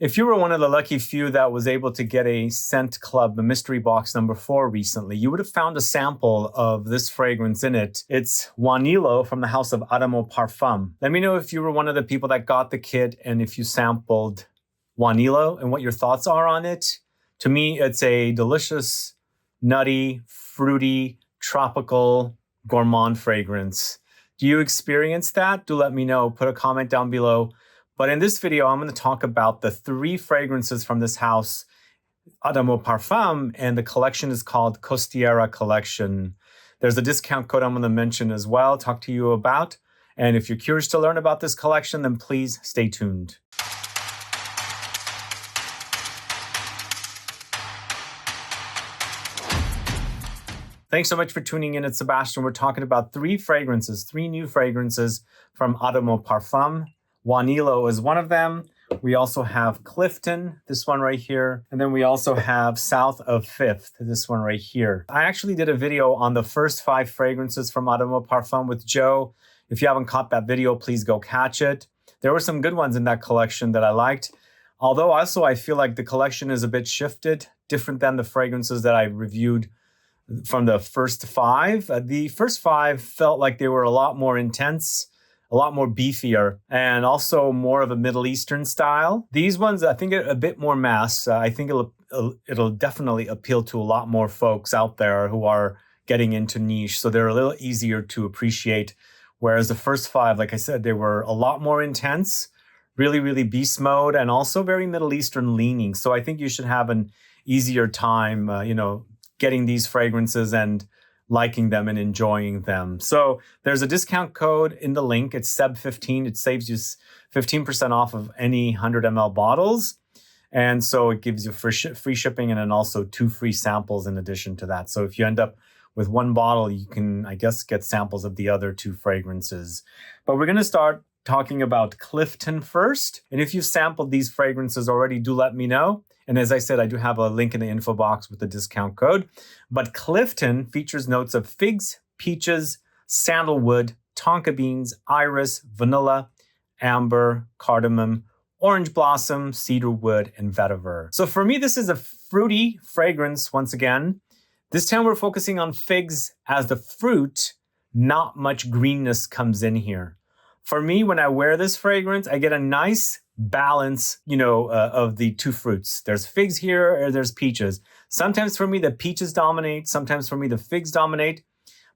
If you were one of the lucky few that was able to get a Scent Club mystery box number 4 recently, you would have found a sample of this fragrance in it. It's JUANILLO from the house of Adamo Parfum. Let me know if you were one of the people that got the kit and if you sampled JUANILLO and what your thoughts are on it. To me, it's a delicious, nutty, fruity, tropical, gourmand fragrance. Do you experience that? Do let me know. Put a comment down below. But in this video, I'm going to talk about the 3 fragrances from this house, Adamo Parfum, and the collection is called COSTIERA Collection. There's a discount code I'm going to mention as well, talk to you about. And if you're curious to learn about this collection, then please stay tuned. Thanks so much for tuning in. It's Sebastian. We're talking about 3 fragrances, 3 new fragrances from Adamo Parfum. JUANILLO is one of them. We also have CLIFTON, this one right here. And then we also have South of 5th, this one right here. I actually did a video on the first 5 fragrances from Adamo Parfum with Joe. If you haven't caught that video, please go catch it. There were some good ones in that collection that I liked. Although also I feel like the collection is a bit shifted, different than the fragrances that I reviewed from the first 5. The first 5 felt like they were a lot more intense, a lot more beefier, and also more of a Middle Eastern style. These ones, I think, are a bit more mass. I think it'll definitely appeal to a lot more folks out there who are getting into niche, so they're a little easier to appreciate. Whereas the first 5, like I said, they were a lot more intense, really, really beast mode, and also very Middle Eastern leaning. So I think you should have an easier time, getting these fragrances and liking them and enjoying them. So there's a discount code in the link. It's SEB15. It saves you 15% off of any 100 ml bottles. And so it gives you free shipping and then also 2 free samples in addition to that. So if you end up with 1 bottle, you can, I guess, get samples of the other 2 fragrances. But we're going to start talking about CLIFTON first. And if you've sampled these fragrances already, do let me know. And as I said, I do have a link in the info box with the discount code. But CLIFTON features notes of figs, peaches, sandalwood, tonka beans, iris, vanilla, amber, cardamom, orange blossom, cedarwood, and vetiver. So for me, this is a fruity fragrance once again. This time we're focusing on figs as the fruit. Not much greenness comes in here. For me, when I wear this fragrance, I get a nice balance, of the 2 fruits. There's figs here, or there's peaches. Sometimes for me, the peaches dominate. Sometimes for me, the figs dominate.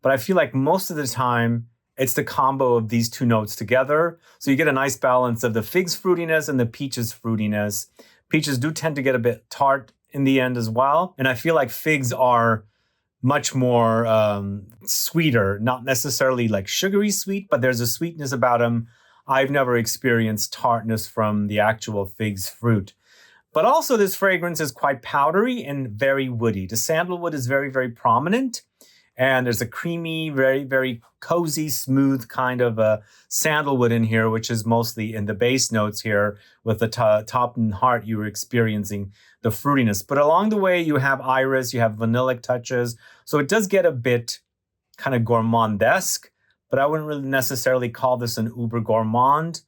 But I feel like most of the time, it's the combo of these 2 notes together. So you get a nice balance of the figs fruitiness and the peaches fruitiness. Peaches do tend to get a bit tart in the end as well. And I feel like figs are much more sweeter, not necessarily like sugary sweet, but there's a sweetness about them. I've never experienced tartness from the actual figs fruit. But also this fragrance is quite powdery and very woody. The sandalwood is very, very prominent. And there's a creamy, very, very cozy, smooth kind of a sandalwood in here, which is mostly in the base notes here. With the top and heart, you were experiencing the fruitiness. But along the way, you have iris, you have vanillic touches. So it does get a bit kind of gourmandesque. But I wouldn't really necessarily call this an uber gourmand.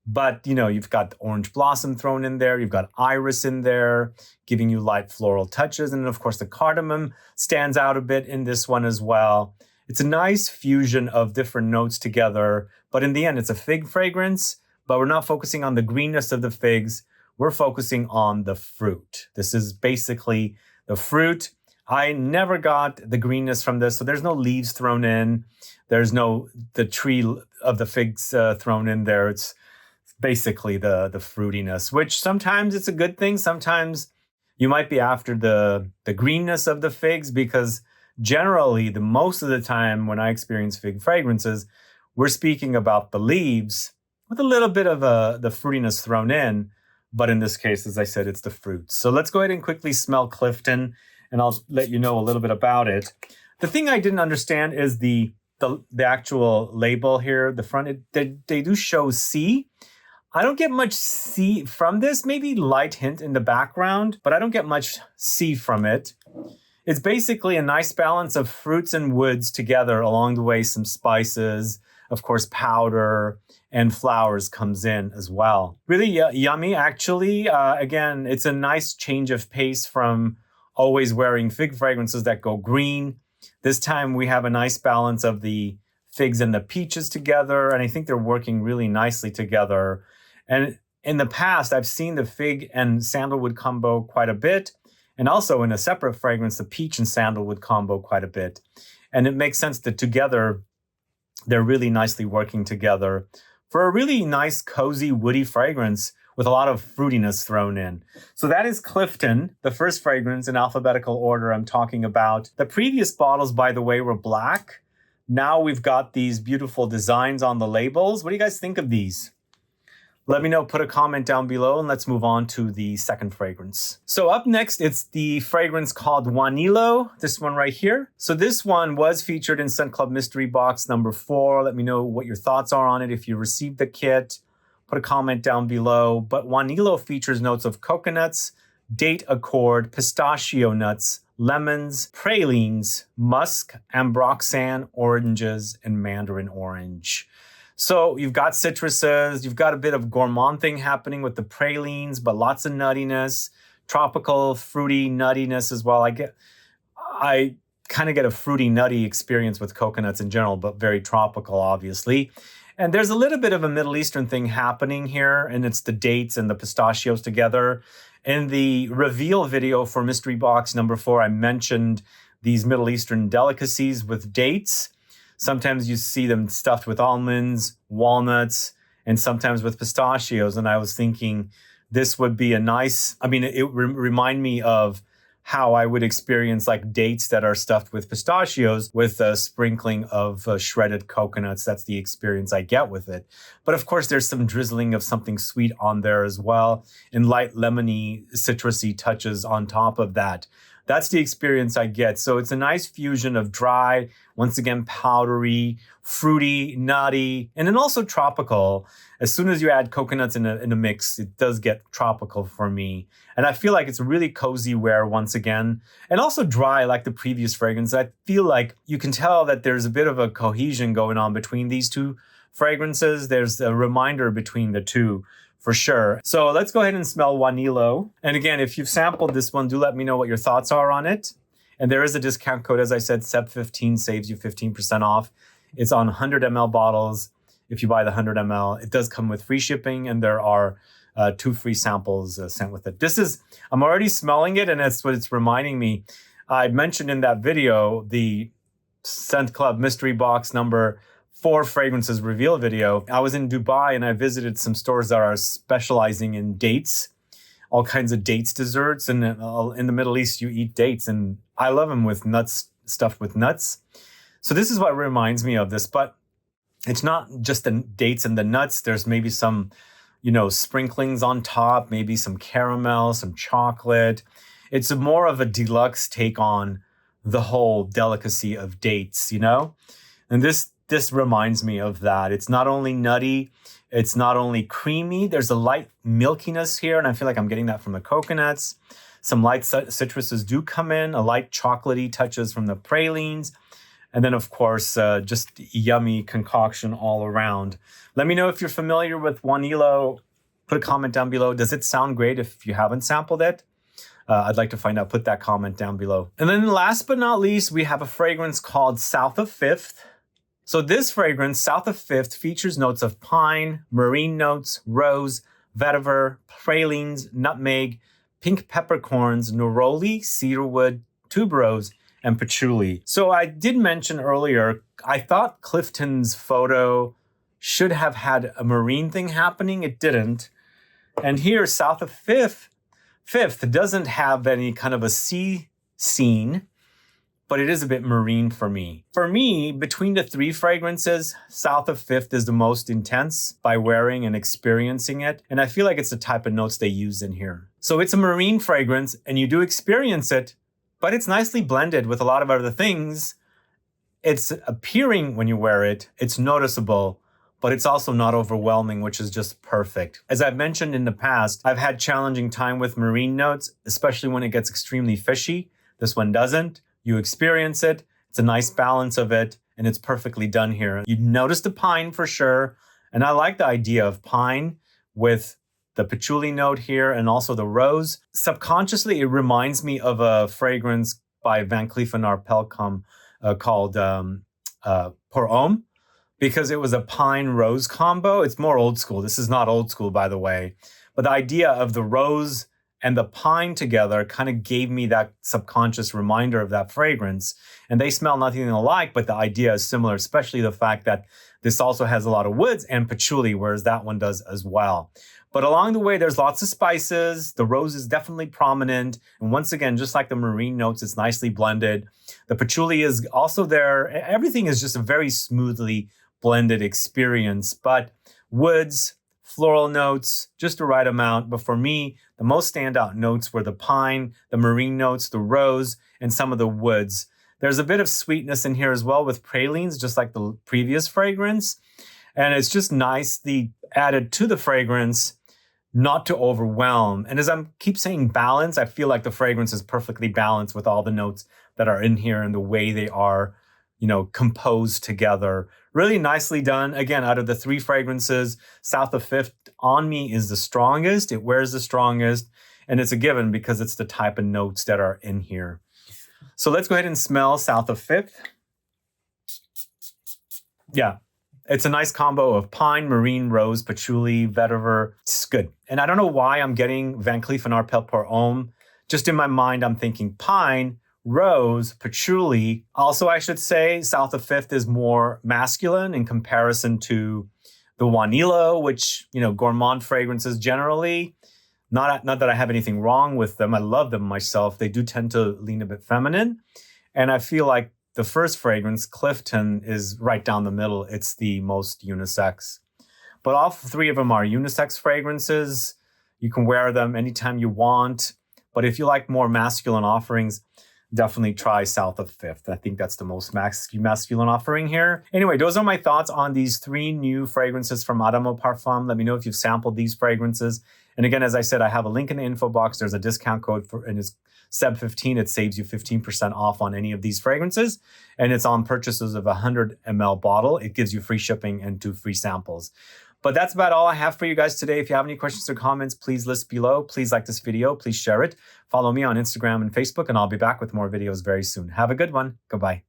But, you've got orange blossom thrown in there. You've got iris in there, giving you light floral touches. And then, of course, the cardamom stands out a bit in this one as well. It's a nice fusion of different notes together. But in the end, it's a fig fragrance. But we're not focusing on the greenness of the figs. We're focusing on the fruit. This is basically the fruit. I never got the greenness from this. So there's no leaves thrown in. There's no the tree of the figs thrown in there. It's basically the fruitiness, which sometimes it's a good thing. Sometimes you might be after the greenness of the figs, because generally, the most of the time when I experience fig fragrances, we're speaking about the leaves with a little bit of the fruitiness thrown in. But in this case, as I said, it's the fruit. So let's go ahead and quickly smell CLIFTON, and I'll let you know a little bit about it. The thing I didn't understand is the actual label here. The front, they do show C. I don't get much C from this, maybe light hint in the background, but I don't get much C from it. It's basically a nice balance of fruits and woods together along the way, some spices, Of course, powder and flowers comes in as well. Really yummy, actually. Again, it's a nice change of pace from always wearing fig fragrances that go green. This time we have a nice balance of the figs and the peaches together, and I think they're working really nicely together. And in the past, I've seen the fig and sandalwood combo quite a bit, and also in a separate fragrance, the peach and sandalwood combo quite a bit. And it makes sense that together, they're really nicely working together for a really nice, cozy, woody fragrance with a lot of fruitiness thrown in. So that is Clifton, the first fragrance in alphabetical order I'm talking about. The previous bottles, by the way, were black. Now we've got these beautiful designs on the labels. What do you guys think of these? Let me know, put a comment down below, and let's move on to the second fragrance. So up next, it's the fragrance called JUANILLO, this one right here. So this one was featured in Scent Club Mystery Box number 4. Let me know what your thoughts are on it. If you received the kit, put a comment down below. But JUANILLO features notes of coconuts, date accord, pistachio nuts, lemons, pralines, musk, ambroxan, oranges, and mandarin orange. So you've got citruses, you've got a bit of gourmand thing happening with the pralines, but lots of nuttiness, tropical, fruity nuttiness as well. I kind of get a fruity, nutty experience with coconuts in general, but very tropical, obviously. And there's a little bit of a Middle Eastern thing happening here, and it's the dates and the pistachios together. In the reveal video for Mystery Box number 4, I mentioned these Middle Eastern delicacies with dates. Sometimes you see them stuffed with almonds, walnuts, and sometimes with pistachios. And I was thinking this would be a nice, it remind me of how I would experience like dates that are stuffed with pistachios with a sprinkling of shredded coconuts. That's the experience I get with it. But of course, there's some drizzling of something sweet on there as well, and light lemony, citrusy touches on top of that. That's the experience I get. So it's a nice fusion of dry, once again, powdery, fruity, nutty, and then also tropical. As soon as you add coconuts in a mix, it does get tropical for me. And I feel like it's really cozy wear once again. And also dry like the previous fragrance. I feel like you can tell that there's a bit of a cohesion going on between these two fragrances. There's a reminder between the two, for sure. So let's go ahead and smell JUANILLO. And again, if you've sampled this one, do let me know what your thoughts are on it. And there is a discount code, as I said, SEB15 saves you 15% off. It's on 100 ml bottles. If you buy the 100 ml, it does come with free shipping, and there are 2 free samples sent with it. I'm already smelling it, and that's what it's reminding me. I mentioned in that video, the Scent Club Mystery Box number 4 fragrances reveal video. I was in Dubai and I visited some stores that are specializing in dates, all kinds of dates desserts. And in the Middle East, you eat dates, and I love them with nuts, stuffed with nuts. So this is what reminds me of this, but it's not just the dates and the nuts. There's maybe some, sprinklings on top, maybe some caramel, some chocolate. It's more of a deluxe take on the whole delicacy of dates, And this reminds me of that. It's not only nutty, it's not only creamy, there's a light milkiness here, and I feel like I'm getting that from the coconuts. Some light citruses do come in, a light chocolatey touches from the pralines, and then of course, just yummy concoction all around. Let me know if you're familiar with JUANILLO. Put a comment down below. Does it sound great if you haven't sampled it? I'd like to find out. Put that comment down below. And then last but not least, we have a fragrance called South of Fifth. So this fragrance, South of Fifth, features notes of pine, marine notes, rose, vetiver, pralines, nutmeg, pink peppercorns, neroli, cedarwood, tuberose, and patchouli. So I did mention earlier, I thought Clifton's photo should have had a marine thing happening. It didn't. And here, South of Fifth doesn't have any kind of a sea scene, but it is a bit marine for me. For me, between the 3 fragrances, South of Fifth is the most intense by wearing and experiencing it. And I feel like it's the type of notes they use in here. So it's a marine fragrance, and you do experience it, but it's nicely blended with a lot of other things. It's appearing when you wear it, it's noticeable, but it's also not overwhelming, which is just perfect. As I've mentioned in the past, I've had challenging time with marine notes, especially when it gets extremely fishy. This one doesn't. You experience it. It's a nice balance of it. and it's perfectly done here. You notice the pine for sure, and I like the idea of pine with the patchouli note here and also the rose. Subconsciously, it reminds me of a fragrance by Van Cleef & Arpels called Pour Homme, because it was a pine rose combo. It's more old school. This is not old school, by the way. But the idea of the rose and the pine together kind of gave me that subconscious reminder of that fragrance. And they smell nothing alike, but the idea is similar, especially the fact that this also has a lot of woods and patchouli, whereas that one does as well. But along the way, there's lots of spices. The rose is definitely prominent. And once again, just like the marine notes, it's nicely blended. The patchouli is also there. Everything is just a very smoothly blended experience. But woods, floral notes, just the right amount. But for me, the most standout notes were the pine, the marine notes, the rose, and some of the woods. There's a bit of sweetness in here as well with pralines, just like the previous fragrance. And it's just nicely added to the fragrance, not to overwhelm. And as I keep saying balance, I feel like the fragrance is perfectly balanced with all the notes that are in here and the way they are, composed together. Really nicely done. Again, out of the 3 fragrances, South of Fifth on me is the strongest. It wears the strongest. And it's a given because it's the type of notes that are in here. So let's go ahead and smell South of Fifth. Yeah. It's a nice combo of pine, marine, rose, patchouli, vetiver. It's good. And I don't know why I'm getting Van Cleef & Arpels Pour Homme. Just in my mind, I'm thinking pine, rose, patchouli. Also, I should say South of Fifth is more masculine in comparison to the JUANILLO, which, gourmand fragrances generally. Not that I have anything wrong with them. I love them myself. They do tend to lean a bit feminine. And I feel like the first fragrance, Clifton, is right down the middle. It's the most unisex. But all 3 of them are unisex fragrances. You can wear them anytime you want. But if you like more masculine offerings, definitely try South of Fifth. I think that's the most masculine offering here. Anyway, those are my thoughts on these 3 new fragrances from Adamo Parfum. Let me know if you've sampled these fragrances. And again, as I said, I have a link in the info box. There's a discount code and it's SEB15. It saves you 15% off on any of these fragrances. And it's on purchases of a 100 ml bottle. It gives you free shipping and 2 free samples. But that's about all I have for you guys today. If you have any questions or comments, please list below. Please like this video. Please share it. Follow me on Instagram and Facebook, and I'll be back with more videos very soon. Have a good one. Goodbye.